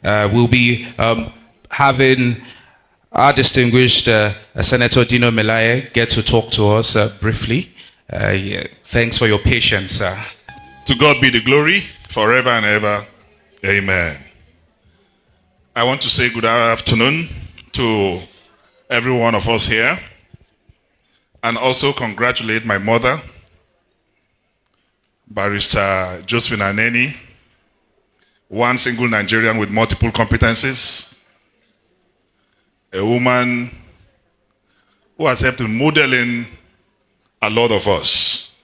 We'll be having our distinguished Senator Dino Melaye get to talk to us briefly. Yeah, thanks for your patience, sir. To God be the glory forever and ever. Amen. I want to say good afternoon to every one of us here, and also congratulate my mother, Barrister Josephine Aneni, one single Nigerian with multiple competencies, a woman who has helped in modeling a lot of us.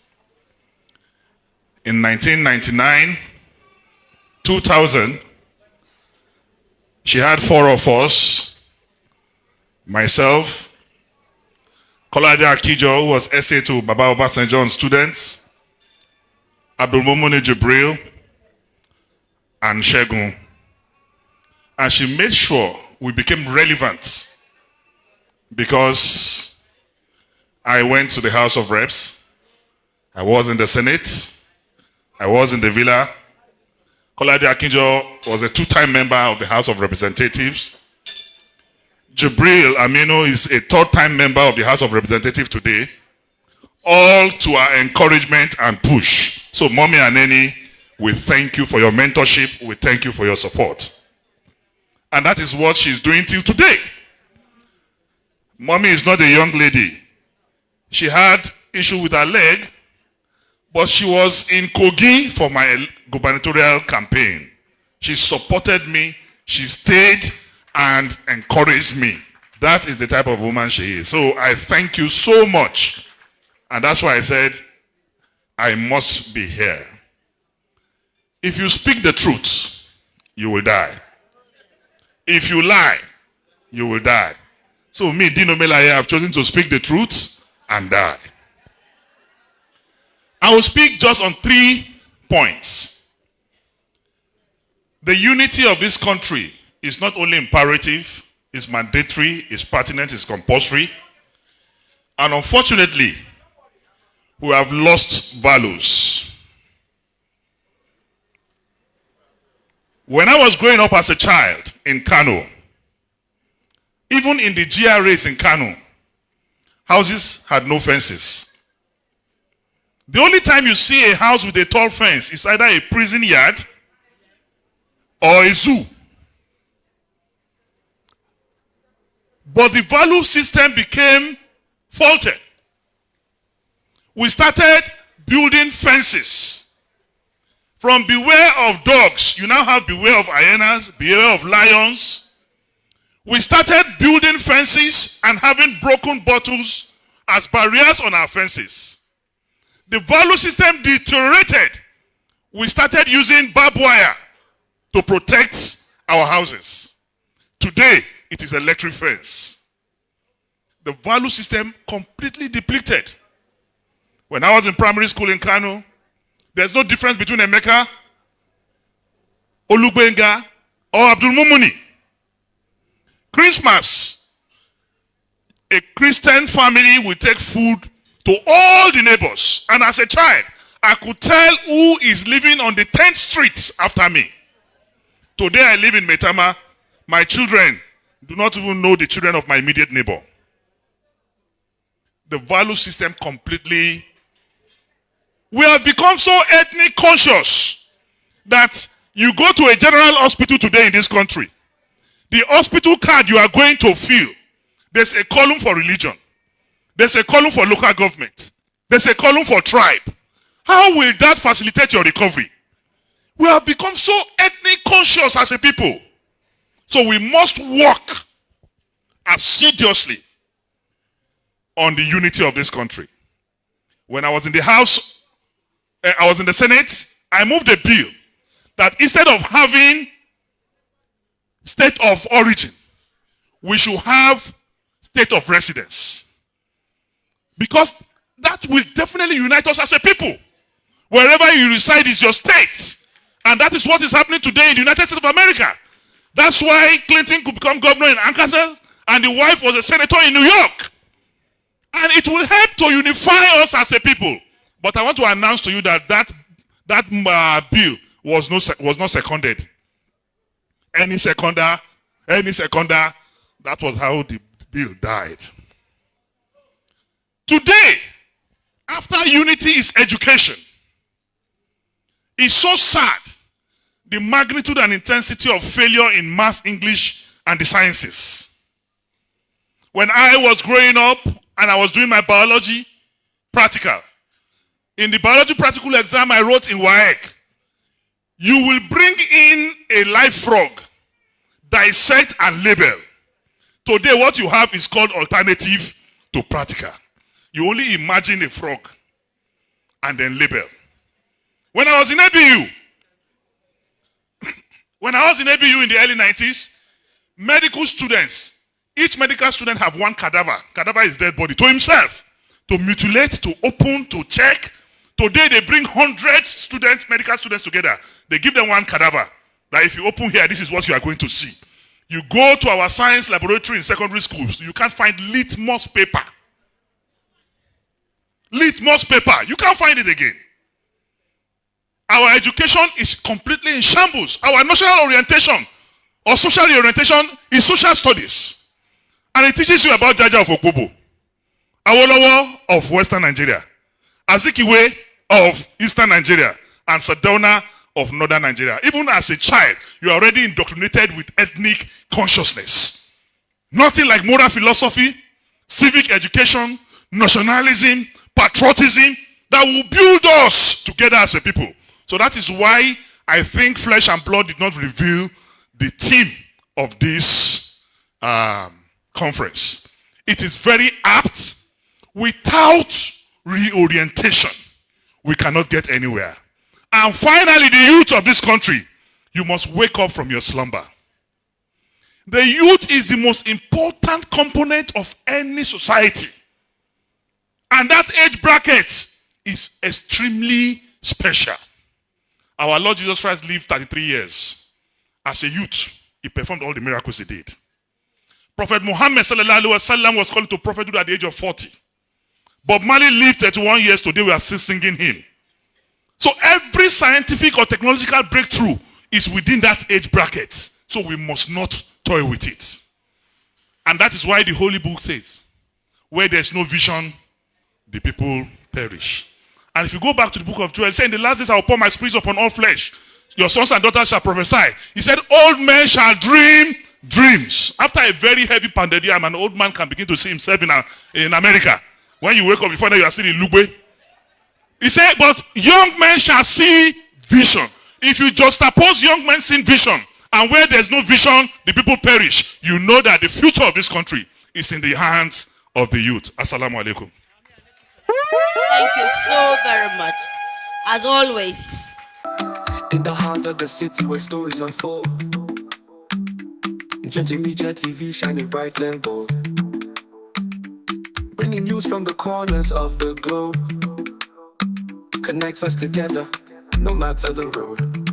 In 1999, 2000, she had 4 of us, myself, Kolade Akijo, who was SA to Baba Obasanjo students, Abdulmumuni Jibril, and Shegun. And she made sure we became relevant because I went to the House of Reps, I was in the Senate, I was in the Villa. Kolade Akinjo was a 2-time member of the House of Representatives. Jibril Aminu is a 3rd-time member of the House of Representatives today. All to our encouragement and push. So Mommy Aneni, we thank you for your mentorship. We thank you for your support. And that is what she's doing till today. Mommy is not a young lady. She had issue with her leg, but she was in Kogi for my gubernatorial campaign. She supported me, she stayed and encouraged me. That is the type of woman she is. So I thank you so much. And that's why I said, I must be here. If you speak the truth, you will die. If you lie, you will die. So me, Dino Melaye, have chosen to speak the truth and die. I will speak just on 3 points. The unity of this country is not only imperative, it's mandatory, it's pertinent, it's compulsory. And unfortunately, we have lost values. When I was growing up as a child in Kano, even in the GRAs in Kano, houses had no fences. The only time you see a house with a tall fence is either a prison yard or a zoo. But the value system became faulted. We started building fences. From beware of dogs, you now have beware of hyenas, beware of lions. We started building fences and having broken bottles as barriers on our fences. The value system deteriorated. We started using barbed wire to protect our houses. Today, it is electric fence. The value system completely depleted. When I was in primary school in Kano, there's no difference between Emeka, Olugbenga, or Abdul Mumuni. Christmas, a Christian family will take food to all the neighbors. And as a child, I could tell who is living on the 10th street after me. Today I live in Metama. My children do not even know the children of my immediate neighbor. The value system completely... We have become so ethnic conscious that you go to a general hospital today in this country. The hospital card you are going to fill, there's a column for religion. There's a column for local government. There's a column for tribe. How will that facilitate your recovery? We have become so ethnic conscious as a people. So we must work assiduously on the unity of this country. When I was in the House, I was in the Senate, I moved a bill that instead of having state of origin, we should have state of residence. Because that will definitely unite us as a people. Wherever you reside is your state. And that is what is happening today in the United States of America. That's why Clinton could become governor in Nkata, and the wife was a senator in New York. And it will help to unify us as a people. But I want to announce to you that that bill was not seconded. Any seconder. That was how the bill died. Today, after unity is education. It's so sad, the magnitude and intensity of failure in maths, English, and the sciences. When I was growing up and I was doing my biology practical, in the biology practical exam I wrote in WAEC, you will bring in a live frog, dissect and label. Today what you have is called alternative to practical. You only imagine a frog and then label. When I was in ABU, in the early 90s, medical students, each medical student have one cadaver. Cadaver is dead body to himself, to mutilate, to open, to check. Today they bring 100 students, medical students together. They give them one cadaver. That if you open here, this is what you are going to see. You go to our science laboratory in secondary schools, you can't find litmus paper. Litmus paper, you can't find it again. Our education is completely in shambles. Our national orientation or social orientation is social studies. And it teaches you about Jaja of Okpobo, Awolowo of Western Nigeria, Azikiwe of Eastern Nigeria, and Sardauna of Northern Nigeria. Even as a child, you are already indoctrinated with ethnic consciousness. Nothing like moral philosophy, civic education, nationalism, patriotism that will build us together as a people. So that is why I think flesh and blood did not reveal the theme of this conference. It is very apt. Without reorientation, we cannot get anywhere. And finally, the youth of this country, you must wake up from your slumber. The youth is the most important component of any society. And that age bracket is extremely special. Our Lord Jesus Christ lived 33 years. As a youth, he performed all the miracles he did. Prophet Muhammad sallallahu alaihi wasallam was called to prophethood at the age of 40. Bob Marley lived 31 years. Today we are still singing him. So every scientific or technological breakthrough is within that age bracket. So we must not toy with it. And that is why the Holy Book says, where there's no vision, the people perish. And if you go back to the book of Joel, it says, in the last days I will pour my spirit upon all flesh. Your sons and daughters shall prophesy. He said, old men shall dream dreams. After a very heavy pandemic, an old man can begin to see himself in America. When you wake up, you find out you are still in Lugbe. He said, but young men shall see vision. If you juxtapose young men seeing vision, and where there's no vision, the people perish, you know that the future of this country is in the hands of the youth. Assalamu alaikum. Thank you so very much. As always. In the heart of the city where stories unfold, Judging Media TV shining bright and bold, bringing news from the corners of the globe, connects us together, no matter the road.